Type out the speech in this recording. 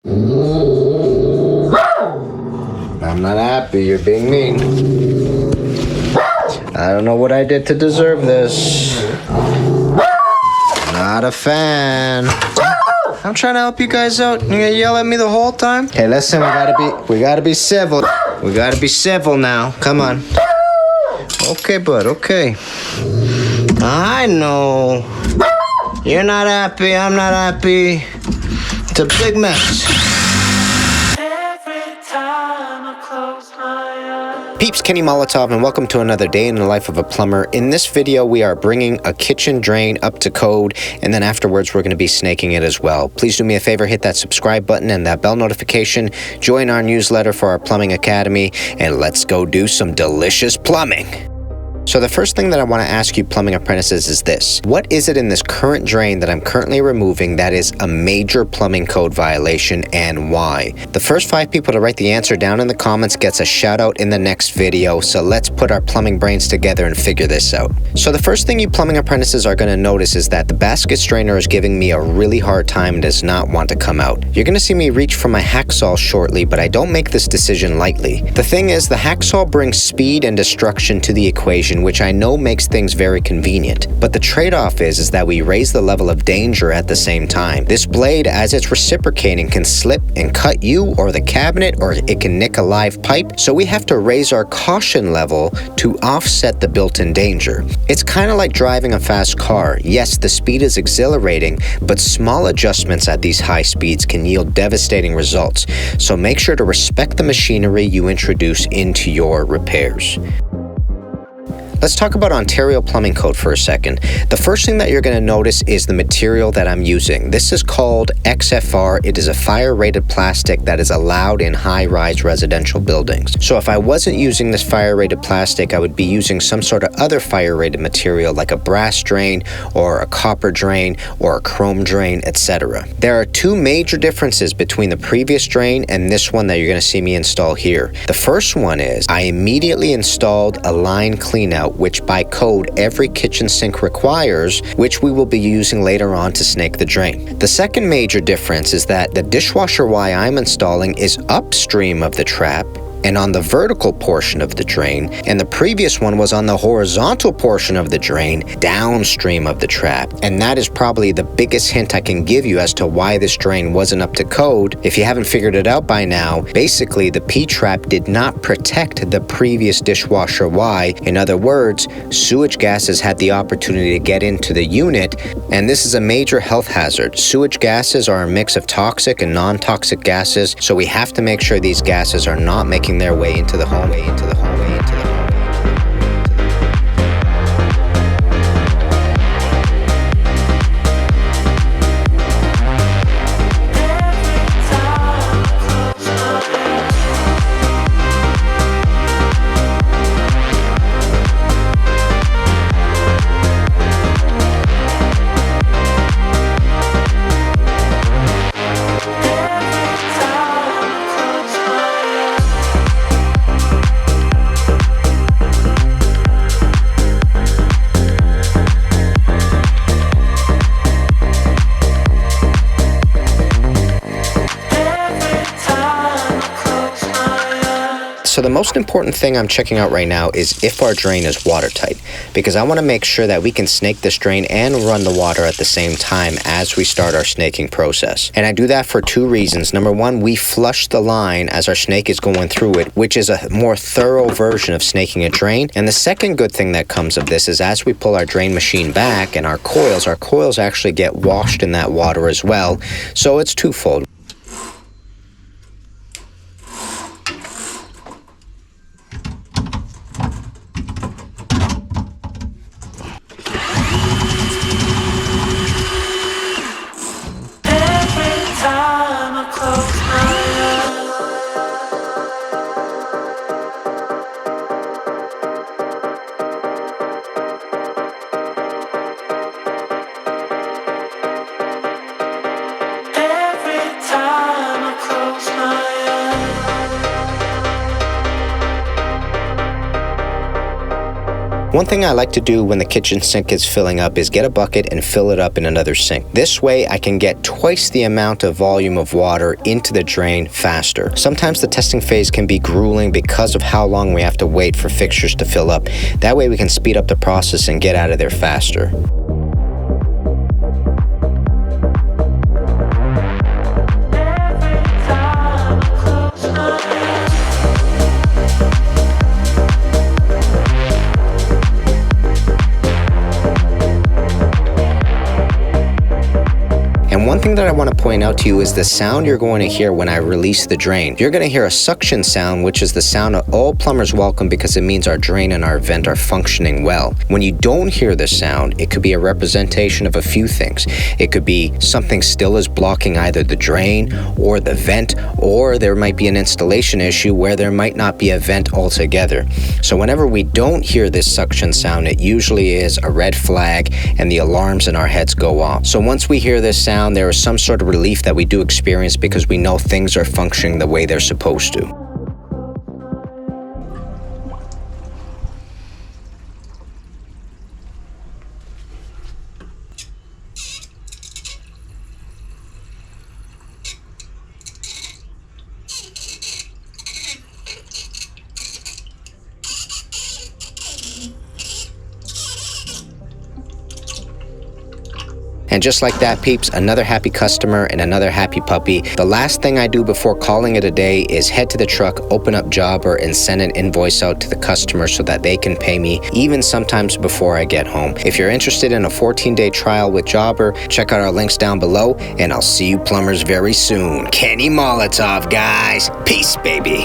I'm not happy. You're being mean. I don't know what I did to deserve this. Not a fan. I'm trying to help you guys out. You gonna yell at me the whole time? Hey, listen, we gotta be civil. We gotta be civil now. Come on. Okay, bud, okay. I know. You're not happy, I'm not happy. It's a big mess. Peeps, Kenny Molotov, and welcome to another day in the life of a plumber. In this video, we are bringing a kitchen drain up to code, and then afterwards, we're going to be snaking it as well. Please do me a favor, hit that subscribe button and that bell notification. Join our newsletter for our plumbing academy, and let's go do some delicious plumbing. So the first thing that I want to ask you plumbing apprentices is this. What is it in this current drain that I'm currently removing that is a major plumbing code violation, and why? The first 5 people to write the answer down in the comments gets a shout out in the next video, so let's put our plumbing brains together and figure this out. So the first thing you plumbing apprentices are going to notice is that the basket strainer is giving me a really hard time and does not want to come out. You're going to see me reach for my hacksaw shortly, but I don't make this decision lightly. The thing is, the hacksaw brings speed and destruction to the equation, which I know makes things very convenient. But the trade-off is that we raise the level of danger at the same time. This blade, as it's reciprocating, can slip and cut you or the cabinet, or it can nick a live pipe, so we have to raise our caution level to offset the built-in danger. It's kind of like driving a fast car. Yes, the speed is exhilarating, but small adjustments at these high speeds can yield devastating results. So make sure to respect the machinery you introduce into your repairs. Let's talk about Ontario Plumbing Code for a second. The first thing that you're going to notice is the material that I'm using. This is called XFR. It is a fire-rated plastic that is allowed in high-rise residential buildings. So if I wasn't using this fire-rated plastic, I would be using some sort of other fire-rated material like a brass drain or a copper drain or a chrome drain, etc. There are 2 major differences between the previous drain and this one that you're going to see me install here. The first one is I immediately installed a line cleanout, which by code every kitchen sink requires, which we will be using later on to snake the drain. The second major difference is that the dishwasher Y I'm installing is upstream of the trap and on the vertical portion of the drain, and the previous one was on the horizontal portion of the drain, downstream of the trap. And that is probably the biggest hint I can give you as to why this drain wasn't up to code. If you haven't figured it out by now, basically the P-trap did not protect the previous dishwasher Y. In other words, sewage gases had the opportunity to get into the unit, and this is a major health hazard. Sewage gases are a mix of toxic and non-toxic gases, so we have to make sure these gases are not making their way into the home. So the most important thing I'm checking out right now is if our drain is watertight, because I want to make sure that we can snake this drain and run the water at the same time as we start our snaking process. And I do that for 2 reasons. Number 1, we flush the line as our snake is going through it, which is a more thorough version of snaking a drain. And the second good thing that comes of this is as we pull our drain machine back and our coils actually get washed in that water as well. So it's twofold. One thing I like to do when the kitchen sink is filling up is get a bucket and fill it up in another sink. This way I can get twice the amount of volume of water into the drain faster. Sometimes the testing phase can be grueling because of how long we have to wait for fixtures to fill up. That way we can speed up the process and get out of there faster. And one thing that I want to point out to you is the sound you're going to hear when I release the drain. You're going to hear a suction sound, which is the sound that all plumbers welcome because it means our drain and our vent are functioning well. When you don't hear the sound, it could be a representation of a few things. It could be something still is blocking either the drain or the vent, or there might be an installation issue where there might not be a vent altogether. So whenever we don't hear this suction sound, it usually is a red flag and the alarms in our heads go off. So once we hear this sound, there is some sort of relief that we do experience because we know things are functioning the way they're supposed to. And just like that, peeps, another happy customer and another happy puppy. The last thing I do before calling it a day is head to the truck, open up Jobber, and send an invoice out to the customer so that they can pay me, even sometimes before I get home. If you're interested in a 14-day trial with Jobber, check out our links down below, and I'll see you plumbers very soon. Kenny Molotov, guys. Peace, baby.